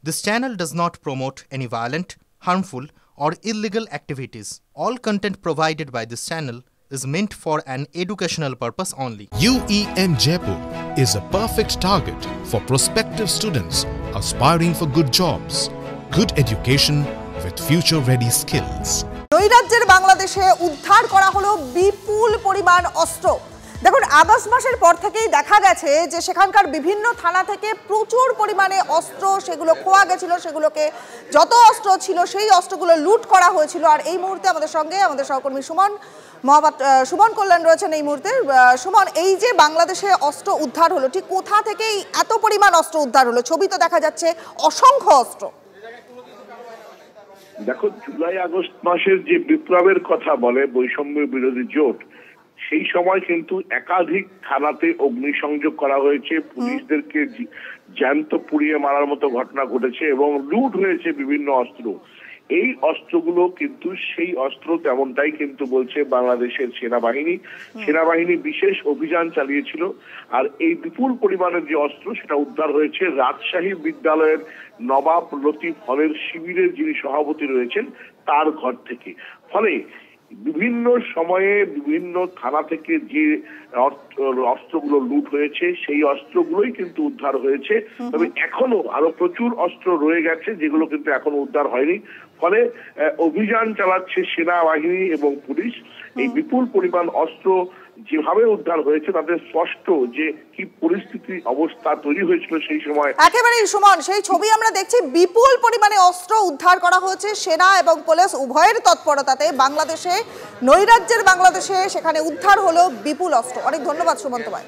This channel does not promote any violent, harmful, or illegal activities. All content provided by this channel is meant for an educational purpose only. UEM Jaipur is a perfect target for prospective students aspiring for good jobs, good education with future-ready skills. নৈরাজ্যের বাংলাদেশে উদ্ধার করা হলো বিপুল পরিমাণ অস্ত্র। দেখুন, August মাসের পর থেকেই দেখা গেছে যে সেখানকার বিভিন্ন থানা থেকে প্রচুর পরিমাণে অস্ত্র সেগুলো খোয়া গেছিল, সেগুলোকে যত অস্ত্র ছিল সেই অস্ত্রগুলো লুট করা হয়েছিল। আর এই মুহূর্তে আমাদের সঙ্গে আমাদের সহকর্মী সুমন কল্যাণ রয়েছেন এই মুহূর্তে। সুমন, এই যে বাংলাদেশে অস্ত্র উদ্ধার হলো, ঠিক কোথা থেকেই এত পরিমাণ অস্ত্র উদ্ধার হলো? ছবি তো দেখা যাচ্ছে অসংখ্য অস্ত্র। দেখো, জুলাই আগস্ট মাসের যে বিপ্লবের কথা বলে বৈষম্য বিরোধী জোট, সেই সময় কিন্তু একাধিক থানাতে অগ্নিসংযোগ করা হয়েছে, পুলিশদেরকে জ্যান্ত পুড়িয়ে মারার মতো ঘটনা ঘটেছে এবং লুট হয়েছে বিভিন্ন অস্ত্র। এই অস্ত্রগুলো কিন্তু সেই অস্ত্র তেমনটাই কিন্তু বলছে বাংলাদেশের সেনাবাহিনী বিশেষ অভিযান চালিয়েছিল। আর এই বিপুল পরিমাণের যে অস্ত্র সেটা উদ্ধার হয়েছে রাজশাহী বিদ্যালয়ের নবাব লতিফ হলের শিবিরের যিনি সভাপতি রয়েছেন তার ঘর থেকে। ফলে বিভিন্ন সময়ে বিভিন্ন থানা থেকে যে অস্ত্রগুলো লুট হয়েছে সেই অস্ত্রগুলোই কিন্তু উদ্ধার হয়েছে। তবে এখনো আরো প্রচুর অস্ত্র রয়ে গেছে যেগুলো কিন্তু এখনো উদ্ধার হয়নি। ফলে অভিযান চালাচ্ছে সেনাবাহিনী এবং পুলিশ। এই বিপুল পরিমাণ অস্ত্র যেভাবে উদ্ধার হয়েছে তাদের স্পষ্ট যে কি পরিস্থিতি অবস্থা তৈরি হয়েছিল সেই সময়। একেবারেই সুমন, সেই ছবি আমরা দেখছি, বিপুল পরিমাণে অস্ত্র উদ্ধার করা হয়েছে সেনা এবং পুলিশ উভয়ের তৎপরতাতে। বাংলাদেশে, নৈরাজ্যের বাংলাদেশে সেখানে উদ্ধার হলো বিপুল অস্ত্র। অনেক ধন্যবাদ সুমন্ত ভাই।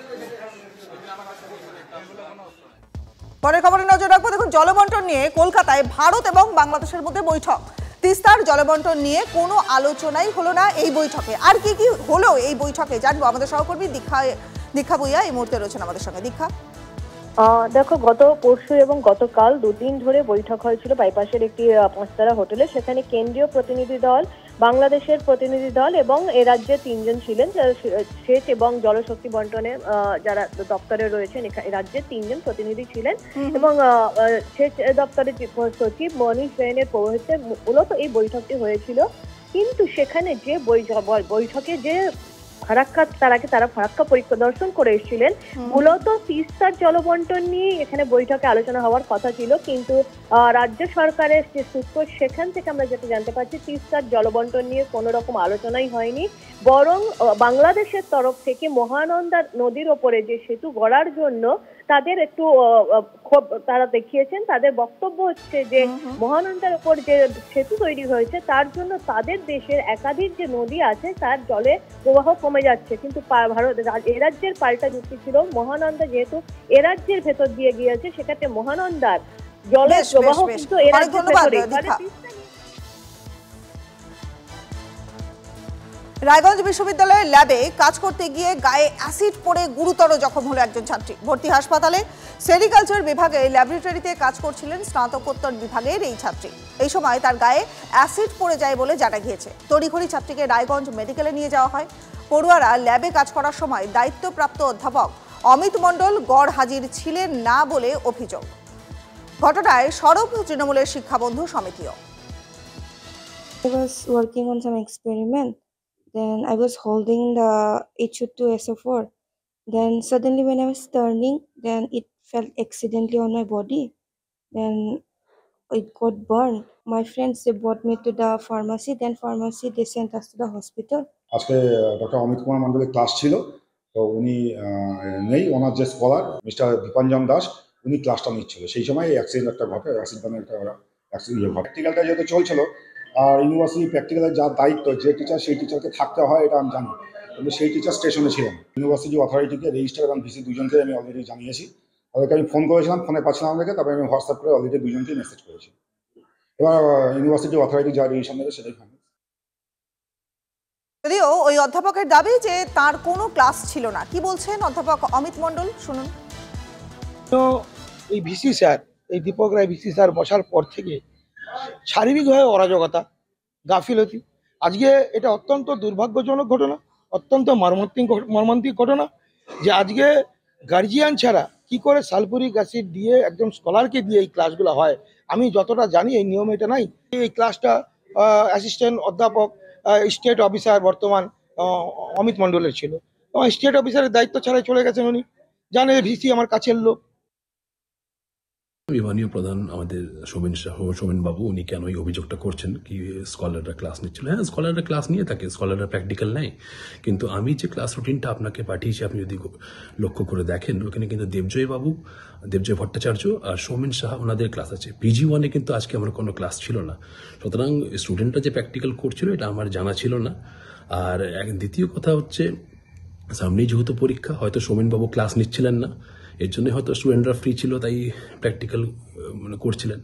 পরের খবরে নজর রাখবো। দেখুন, জলবন্টন নিয়ে কলকাতায় ভারত এবং বাংলাদেশের মধ্যে বৈঠক। তিস্তার জলবন্টন নিয়ে কোনো আলোচনাই হলো না এই বৈঠকে। আর কি কি হলো এই বৈঠকে জানবো। আমাদের সহকর্মী দীক্ষা ভুইয়া এই মুহূর্তে রয়েছেন আমাদের সঙ্গে। দীক্ষা, দেখো, গত পরশু এবং গতকাল দুদিন ধরে বৈঠক হয়েছিল বাইপাসের একটি পাঁচতারা হোটেলে। সেখানে কেন্দ্রীয় প্রতিনিধি দল, বাংলাদেশের প্রতিনিধি দল এবং এ রাজ্যে 3 জন ছিলেন যারা সেচ এবং জলশক্তি বন্টনে যারা দপ্তরে রয়েছেন। এ রাজ্যের 3 জন প্রতিনিধি ছিলেন এবং সেচ দপ্তরের সচিব মনীষ জৈনের পৌরোহিত্যে মূলত এই বৈঠকটি হয়েছিল। কিন্তু সেখানে যে বৈঠকে যে তারা ফারাক্কা পরিদর্শন করে এসেছিলেন, মূলত তিস্তার জলবন্টন নিয়ে এখানে বৈঠকে আলোচনা হওয়ার কথা ছিল। কিন্তু রাজ্য সরকারের যে সূত্র, সেখান থেকে আমরা যেটা জানতে পারছি, তিস্তার জলবন্টন নিয়ে কোনো রকম আলোচনাই হয়নি। বরং বাংলাদেশের তরফ থেকে মহানন্দা নদীর ওপরে যে সেতু গড়ার জন্য তাদের একটু ক্ষোভ তারা দেখিয়েছেন। তাদের বক্তব্য হচ্ছে যে মহানন্দার ওপর যে সেতু তৈরি হয়েছে তার জন্য তাদের দেশের একাধিক যে নদী আছে তার জলে প্রবাহ কমে যাচ্ছে। কিন্তু ভারত এ রাজ্যের পাল্টা যুক্তি ছিল, মহানন্দা যেহেতু এ রাজ্যের ভেতর দিয়ে গিয়েছে, সেক্ষেত্রে মহানন্দার জলের প্রবাহ কিন্তু এ রাজ্যের ভেতরে। রায়গঞ্জ বিশ্ববিদ্যালয়ের ল্যাবে কাজ করতে গিয়ে গায়ে অ্যাসিড পড়ে গুরুতর জখম হলো একজন ছাত্রী। ভর্তি হাসপাতালে। সেরিকালচার বিভাগে ল্যাবরেটরিতে কাজ করছিলেন স্নাতকোত্তর বিভাগের এই ছাত্রী। এই সময় তার গায়ে অ্যাসিড পড়ে যায় বলে জানা গিয়েছে। তড়িঘড়ি ছাত্রীকে রায়গঞ্জ মেডিকেলে নিয়ে যাওয়া হয়। পড়ুয়ারা ল্যাবে কাজ করার সময় দায়িত্বপ্রাপ্ত অধ্যাপক অমিত মণ্ডল গড় হাজির ছিলেন না বলে অভিযোগ। ঘটনায় সরব তৃণমূলের শিক্ষাবন্ধু সমিতিও। Then I was holding the HO2SO4. Then suddenly when I was turning, then it fell accidentally on my body. Then it got burned. My friends, they brought me to the pharmacy. Then pharmacy, they sent us to the hospital. আজকে doctor Amit Kumar মণ্ডলের class ছিল, তো উনি নেই। ওনার যে scholar mister Dipanjan Das, উনি ক্লাসটা নিচ্ছিল। সেই সময় অ্যাক্সিডেন্ট একটা ঘটে, অ্যাসিড বানের একটা ঘটে। প্র্যাকটিক্যালটা যেহেতু চলছিল, আর ইউনিভার্সিটি প্র্যাকটিক্যালের যা দায়িত্ব, যে টিচার সেই টিচারকে থাকতে হয় এটা আমি জানি, কিন্তু সেই টিচার স্টেশনে ছিলেন। ইউনিভার্সিটি অথরিটিকে, রেজিস্ট্রার এবং ভিসি দুজনকে আমি অলরেডি জানিয়েছি। তাদেরকে আমি ফোন করেছিলাম, ফোনে পাচ্ছিলাম আমাদেরকে, তারপরে আমি হোয়াটসঅ্যাপ করে অলরেডি দুজনকেই মেসেজ করেছি। এবার ইউনিভার্সিটি অথরিটি যা ডিসিশন নেবে সেটাই ফাইনাল। যদিও ওই অধ্যাপকের দাবি যে তার কোনো ক্লাস ছিল না। কি বলছেন অধ্যাপক অমিত মণ্ডল, শুনুন। তো এই ভিসি স্যার, এই দীপক রায় ভিসি স্যার বসার পর থেকে শারীরিকভাবে অরাজকতা, গাফিলতি। আজকে এটা অত্যন্ত দুর্ভাগ্যজনক ঘটনা, অত্যন্ত মর্মান্তিক ঘটনা যে আজকে গার্জিয়ান ছাড়া কি করে সালফুরিক অ্যাসিড দিয়ে একজন স্কলারকে দিয়ে এই ক্লাসগুলো হয়। আমি যতটা জানি এই নিয়ম এটা নাই। এই ক্লাসটা অ্যাসিস্ট্যান্ট অধ্যাপক স্টেট অফিসার বর্তমান অমিত মণ্ডলের ছিল, এবং স্টেট অফিসারের দায়িত্ব ছাড়াই চলে গেছেন উনি। জানে ভিসি আমার কাছের লোক। বিমানীয় প্রধান আমাদের সোমেন বাবু, উনি কেন এই অভিযোগটা করছেন কি স্কলাররা ক্লাস নিচ্ছিল? হ্যাঁ, স্কলাররা ক্লাস নিয়ে থাকে, স্কলাররা প্র্যাকটিক্যাল নেয়, কিন্তু আমি যে ক্লাস রুটিনটা আপনাকে পাঠিয়েছি আপনি যদি লক্ষ্য করে দেখেন, ওখানে কিন্তু দেবজয় ভট্টাচার্য আর সৌমেন সাহা ওনাদের ক্লাস আছে। PG1 কিন্তু আজকে আমার কোনো ক্লাস ছিল না, সুতরাং স্টুডেন্টরা যে প্র্যাকটিক্যাল করছিল এটা আমার জানা ছিল না। আর দ্বিতীয় কথা হচ্ছে, সামনেই যেহেতু পরীক্ষা, হয়তো সৌমেনবাবু ক্লাস নিচ্ছিলেন না, এর জন্য হয়তো স্টুডেন্টরা ফ্রি ছিল, তাই প্র্যাকটিক্যাল করছিলেন।